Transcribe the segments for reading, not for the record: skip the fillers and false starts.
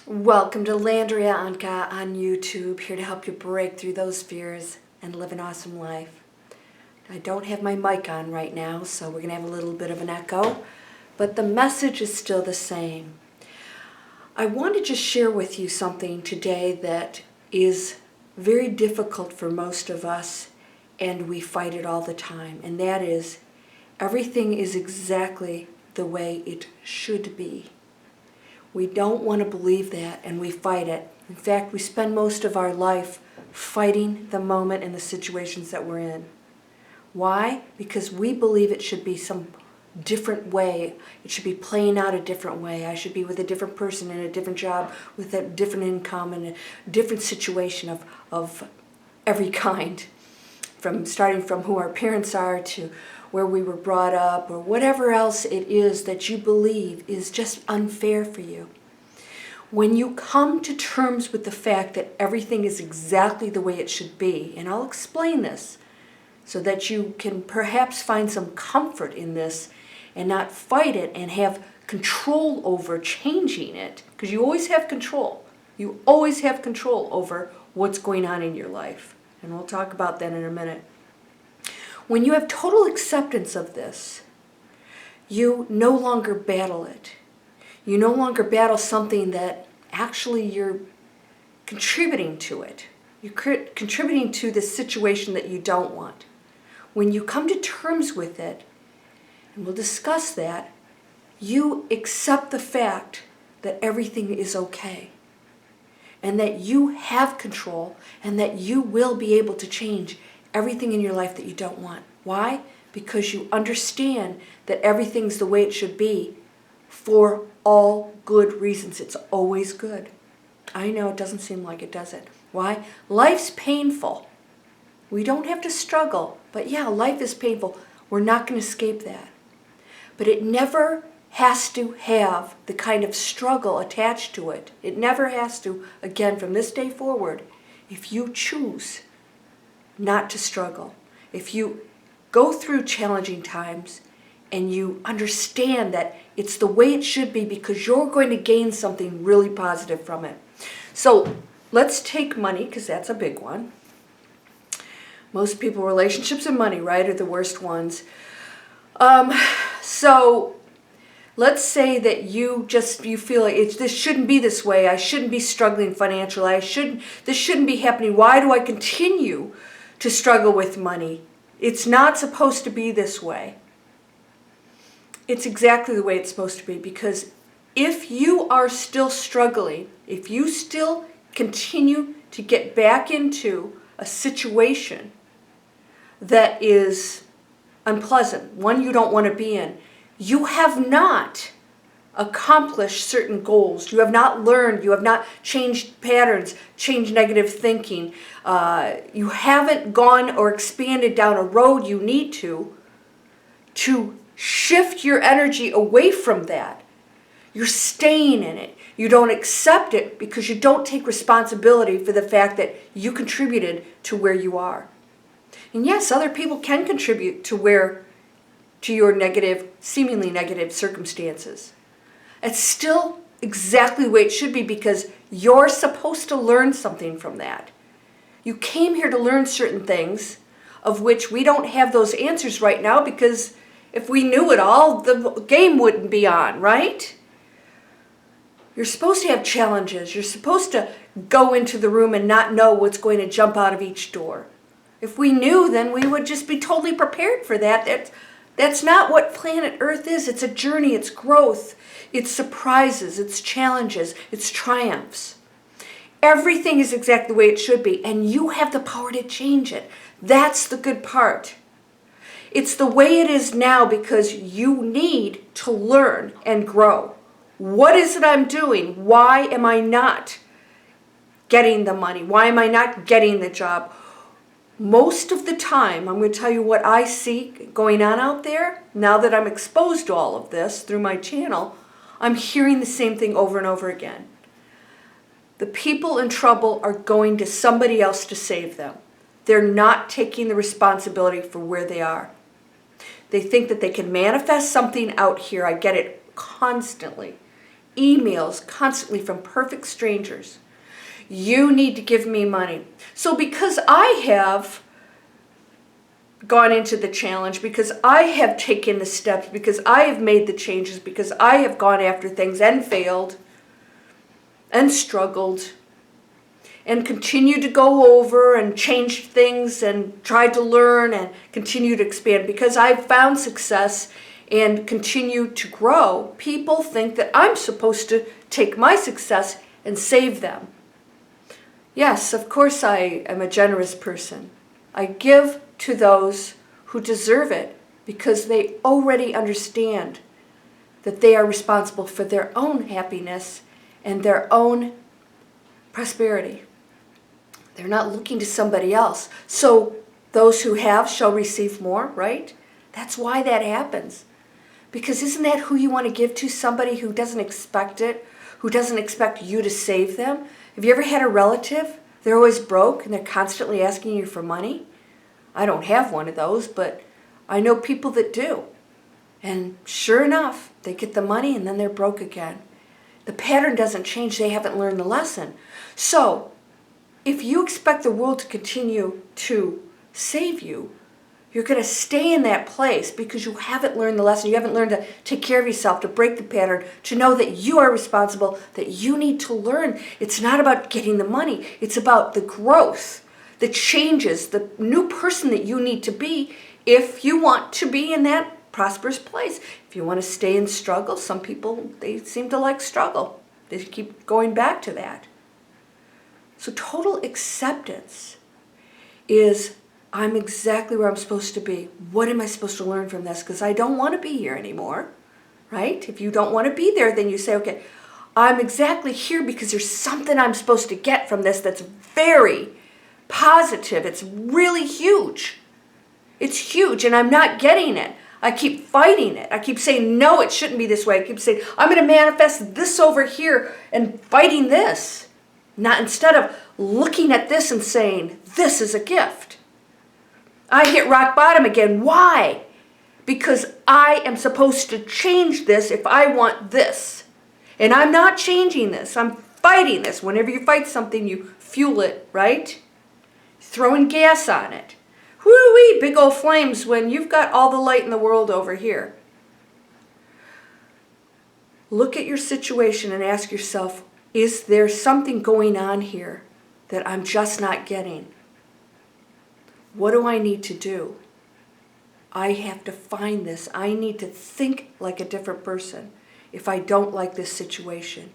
Welcome to Landria Onkka on YouTube, here to help you break through those fears and live an awesome life. I don't have my mic on right now, so we're going to have a little bit of an echo, but the message is still the same. I want to just share with you something today that is very difficult for most of us, and we fight it all the time, and that is everything is exactly the way it should be. We don't want to believe that, and we fight it. In fact, we spend most of our life fighting the moment and the situations that we're in. Why? Because we believe it should be some different way. It should be playing out a different way. I should be with a different person in a different job, with a different income, and a different situation of every kind. Starting from who our parents are to where we were brought up, or whatever else it is that you believe is just unfair for you. When you come to terms with the fact that everything is exactly the way it should be, and I'll explain this so that you can perhaps find some comfort in this and not fight it and have control over changing it, because you always have control. You always have control over what's going on in your life, and we'll talk about that in a minute. When you have total acceptance of this, you no longer battle it. You no longer battle something that actually you're contributing to it. You're contributing to the situation that you don't want. When you come to terms with it, and we'll discuss that, you accept the fact that everything is okay, and that you have control, and that you will be able to change everything in your life that you don't want. Why? Because you understand that everything's the way it should be for all good reasons. It's always good. I know it doesn't seem like it, does it? Why? Life's painful. We don't have to struggle, but yeah, life is painful. We're not going to escape that. But it never has to have the kind of struggle attached to it. It never has to, again, from this day forward, if you choose not to struggle. If you go through challenging times and you understand that it's the way it should be because you're going to gain something really positive from it. So let's take money, because that's a big one. Most people, relationships and money, right, are the worst ones. So let's say that you feel like this shouldn't be this way. I shouldn't be struggling financially. This shouldn't be happening. Why do I continue to struggle with money? It's not supposed to be this way. It's exactly the way it's supposed to be, because if you are still struggling, if you still continue to get back into a situation that is unpleasant, one you don't want to be in, you have not accomplished certain goals. You have not learned. You have not changed patterns, changed negative thinking. You haven't gone or expanded down a road you need to shift your energy away from that. You're staying in it. You don't accept it because you don't take responsibility for the fact that you contributed to where you are. And yes, other people can contribute to your negative, seemingly negative circumstances. It's still exactly the way it should be, because you're supposed to learn something from that. You came here to learn certain things, of which we don't have those answers right now, because if we knew it all, the game wouldn't be on, right? You're supposed to have challenges. You're supposed to go into the room and not know what's going to jump out of each door. If we knew, then we would just be totally prepared for that. That's not what planet Earth is. It's a journey. It's growth. It's surprises. It's challenges. It's triumphs. Everything is exactly the way it should be, and you have the power to change it. That's the good part. It's the way it is now because you need to learn and grow. What is it I'm doing? Why am I not getting the money? Why am I not getting the job? Most of the time, I'm going to tell you what I see going on out there. Now that I'm exposed to all of this through my channel, I'm hearing the same thing over and over again. The people in trouble are going to somebody else to save them. They're not taking the responsibility for where they are. They think that they can manifest something out here. I get it constantly. emails constantly from perfect strangers. You need to give me money. So because I have gone into the challenge, because I have taken the steps, because I have made the changes, because I have gone after things and failed and struggled and continued to go over and change things and tried to learn and continue to expand, because I've found success and continue to grow, people think that I'm supposed to take my success and save them. Yes, of course I am a generous person. I give to those who deserve it because they already understand that they are responsible for their own happiness and their own prosperity. They're not looking to somebody else. So those who have shall receive more, right? That's why that happens. Because isn't that who you want to give to? Somebody who doesn't expect it, who doesn't expect you to save them? Have you ever had a relative? They're always broke and they're constantly asking you for money. I don't have one of those, but I know people that do. And sure enough, they get the money and then they're broke again. The pattern doesn't change. They haven't learned the lesson. So if you expect the world to continue to save you, you're going to stay in that place because you haven't learned the lesson. You haven't learned to take care of yourself, to break the pattern, to know that you are responsible, that you need to learn. It's not about getting the money. It's about the growth, the changes, the new person that you need to be if you want to be in that prosperous place. If you want to stay in struggle, some people, they seem to like struggle. They keep going back to that. So total acceptance is, I'm exactly where I'm supposed to be. What am I supposed to learn from this? Because I don't want to be here anymore, right? If you don't want to be there, then you say, okay, I'm exactly here because there's something I'm supposed to get from this that's very positive. It's really huge. It's huge, and I'm not getting it. I keep fighting it. I keep saying, no, it shouldn't be this way. I keep saying, I'm going to manifest this over here and fighting this. Not instead of looking at this and saying, this is a gift. I hit rock bottom again. Why? Because I am supposed to change this if I want this. And I'm not changing this. I'm fighting this. Whenever you fight something, you fuel it, right? Throwing gas on it. Whoo-wee, big old flames when you've got all the light in the world over here. Look at your situation and ask yourself, is there something going on here that I'm just not getting? What do I need to do? I have to find this. I need to think like a different person if I don't like this situation.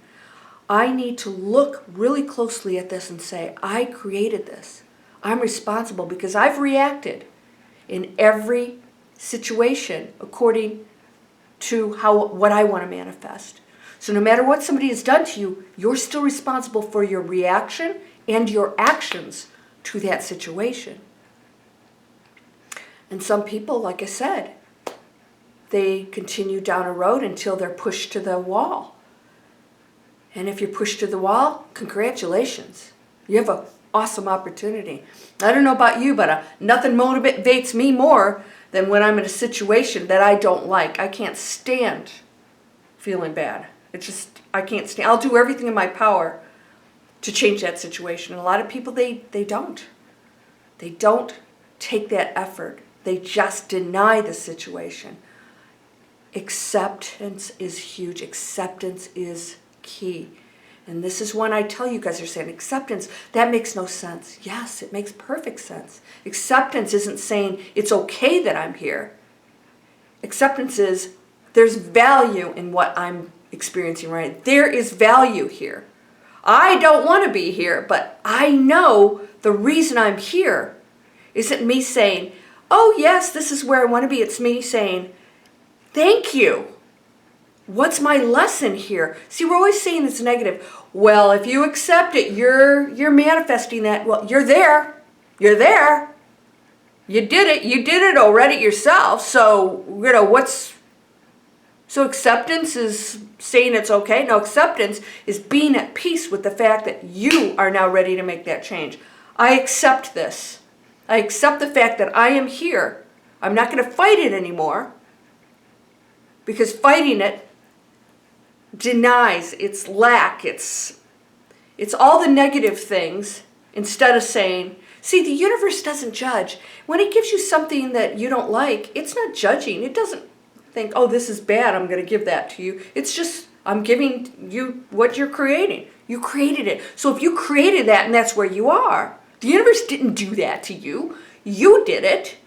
I need to look really closely at this and say, I created this. I'm responsible because I've reacted in every situation according to what I want to manifest. So no matter what somebody has done to you, you're still responsible for your reaction and your actions to that situation. And some people, like I said, they continue down a road until they're pushed to the wall. And if you're pushed to the wall, congratulations. You have an awesome opportunity. I don't know about you, but nothing motivates me more than when I'm in a situation that I don't like. I can't stand feeling bad. I can't stand. I'll do everything in my power to change that situation. And a lot of people, they don't. They don't take that effort. They just deny the situation. Acceptance is huge. Acceptance is key. And this is when I tell you guys are saying acceptance, that makes no sense. Yes, it makes perfect sense. Acceptance isn't saying it's okay that I'm here. Acceptance is there's value in what I'm experiencing right. There is value here. I don't want to be here, but I know the reason I'm here isn't me saying, oh yes, this is where I want to be. It's me saying, thank you. What's my lesson here? See, we're always saying it's negative. Well, if you accept it, you're manifesting that. Well, you're there. You're there. You did it. You did it already yourself. So, so acceptance is saying it's okay. No, acceptance is being at peace with the fact that you are now ready to make that change. I accept this. I accept the fact that I am here. I'm not going to fight it anymore because fighting it denies, it's lack, it's all the negative things, instead of saying, see, the universe doesn't judge. When it gives you something that you don't like, it's not judging. It doesn't think, oh, this is bad, I'm going to give that to you. It's just, I'm giving you what you're creating. You created it. So if you created that and that's where you are, the universe didn't do that to you. You did it.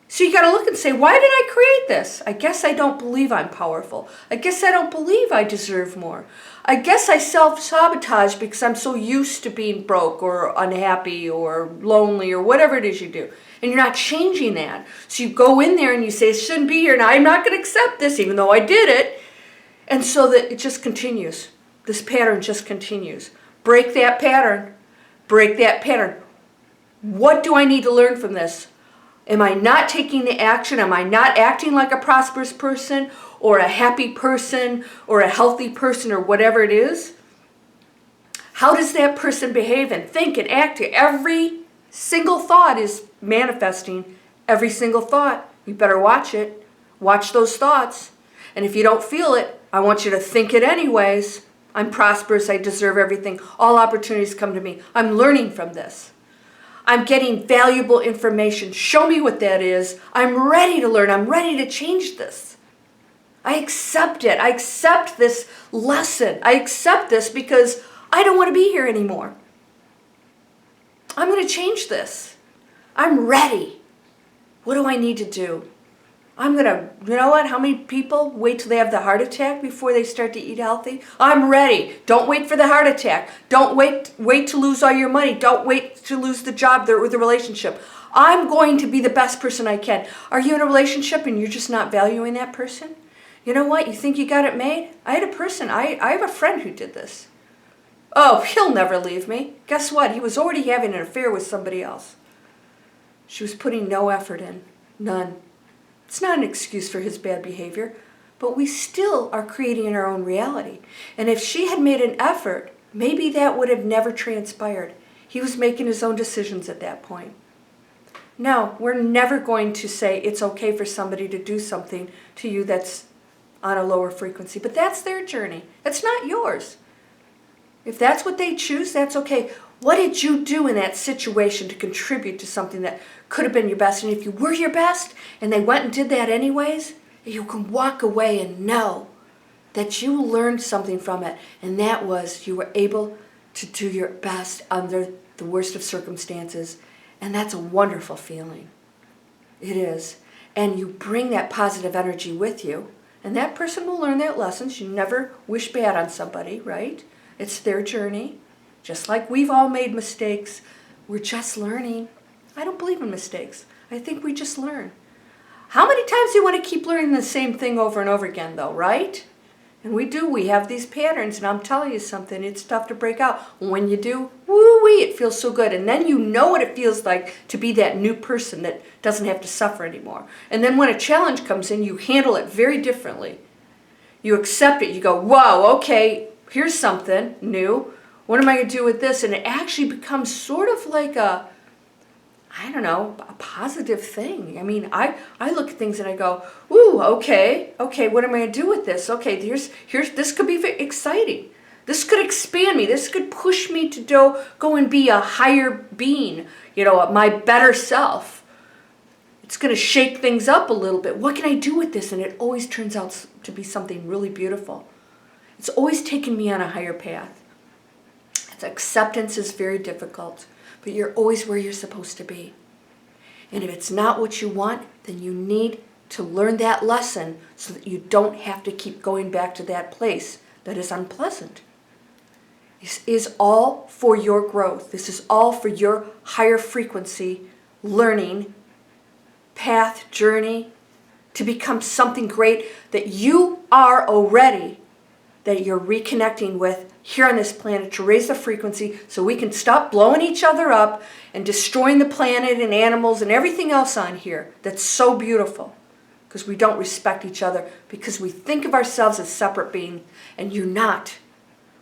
So you got to look and say, why did I create this? I guess I don't believe I'm powerful. I guess I don't believe I deserve more. I guess I self-sabotage because I'm so used to being broke or unhappy or lonely or whatever it is you do. And you're not changing that. So you go in there and you say, it shouldn't be here, and I'm not going to accept this even though I did it. And so that it just continues. This pattern just continues. Break that pattern. Break that pattern. What do I need to learn from this? Am I not taking the action? Am I not acting like a prosperous person or a happy person or a healthy person or whatever it is? How does that person behave and think and act? Every single thought is manifesting. Every single thought. You better watch it. Watch those thoughts. And if you don't feel it, I want you to think it anyways. I'm prosperous. I deserve everything. All opportunities come to me. I'm learning from this. I'm getting valuable information. Show me what that is. I'm ready to learn. I'm ready to change this. I accept it. I accept this lesson. I accept this because I don't want to be here anymore. I'm going to change this. I'm ready. What do I need to do? I'm going to, you know what? How many people wait till they have the heart attack before they start to eat healthy? I'm ready. Don't wait for the heart attack. Don't wait to lose all your money. Don't wait to lose the job or the relationship. I'm going to be the best person I can. Are you in a relationship and you're just not valuing that person? You know what? You think you got it made? I had a person, I have a friend who did this. Oh, he'll never leave me. Guess what? He was already having an affair with somebody else. She was putting no effort in. None. It's not an excuse for his bad behavior, but we still are creating our own reality. And if she had made an effort, maybe that would have never transpired. He was making his own decisions at that point. No, we're never going to say it's okay for somebody to do something to you that's on a lower frequency, but that's their journey. That's not yours. If that's what they choose, that's okay. What did you do in that situation to contribute to something that could have been your best? And if you were your best and they went and did that anyways, you can walk away and know that you learned something from it. And that was you were able to do your best under the worst of circumstances. And that's a wonderful feeling. It is. And you bring that positive energy with you. And that person will learn that lesson. You never wish bad on somebody, right? It's their journey. Just like we've all made mistakes, we're just learning. I don't believe in mistakes. I think we just learn. How many times do you want to keep learning the same thing over and over again, though, right? And we do. We have these patterns, and I'm telling you something, it's tough to break out. When you do, woo-wee, it feels so good. And then you know what it feels like to be that new person that doesn't have to suffer anymore. And then when a challenge comes in, you handle it very differently. You accept it. You go, whoa, okay, here's something new. What am I going to do with this? And it actually becomes sort of like a positive thing. I mean, I look at things and I go, ooh, okay, what am I going to do with this? Okay, here's this could be very exciting. This could expand me. This could push me to go and be a higher being, my better self. It's going to shake things up a little bit. What can I do with this? And it always turns out to be something really beautiful. It's always taken me on a higher path. Acceptance is very difficult, but you're always where you're supposed to be. And if it's not what you want, then you need to learn that lesson so that you don't have to keep going back to that place that is unpleasant. This is all for your growth. This is all for your higher frequency learning path, journey, to become something great that you are already, that you're reconnecting with here on this planet to raise the frequency so we can stop blowing each other up and destroying the planet and animals and everything else on here that's so beautiful, because we don't respect each other, because we think of ourselves as separate beings, and you're not.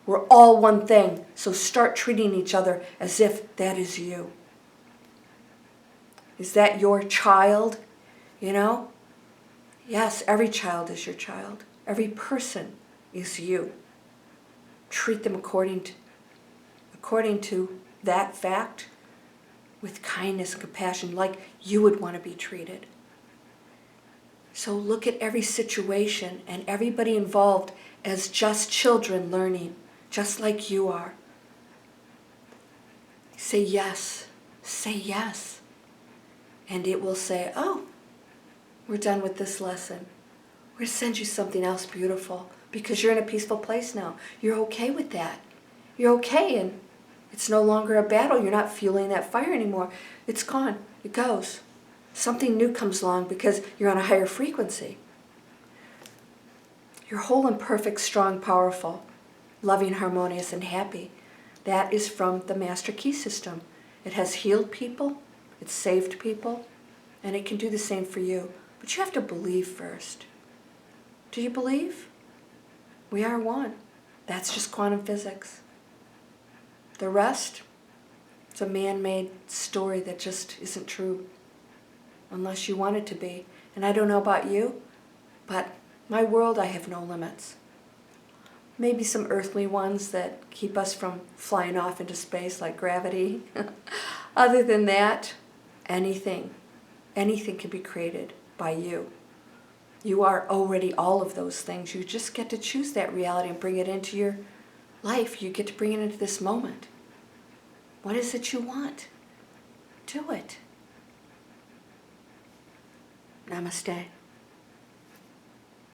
We're all one thing, so start treating each other as if that is you. Is that your child? Yes, every child is your child. Every person is you. treat them according to that fact with kindness and compassion, like you would want to be treated. So look at every situation and everybody involved as just children learning, just like you are. Say yes. Say yes. And it will say, oh, we're done with this lesson. We're going to send you something else beautiful because you're in a peaceful place now. You're okay with that. You're okay, and it's no longer a battle. You're not fueling that fire anymore. It's gone. It goes. Something new comes along because you're on a higher frequency. You're whole and perfect, strong, powerful, loving, harmonious, and happy. That is from the Master Key System. It has healed people, it's saved people, and it can do the same for you. But you have to believe first. Do you believe? We are one. That's just quantum physics. The rest, it's a man-made story that just isn't true, unless you want it to be. And I don't know about you, but my world, I have no limits. Maybe some earthly ones that keep us from flying off into space like gravity. Other than that, anything can be created by you. You are already all of those things. You just get to choose that reality and bring it into your life. You get to bring it into this moment. What is it you want? Do it. Namaste.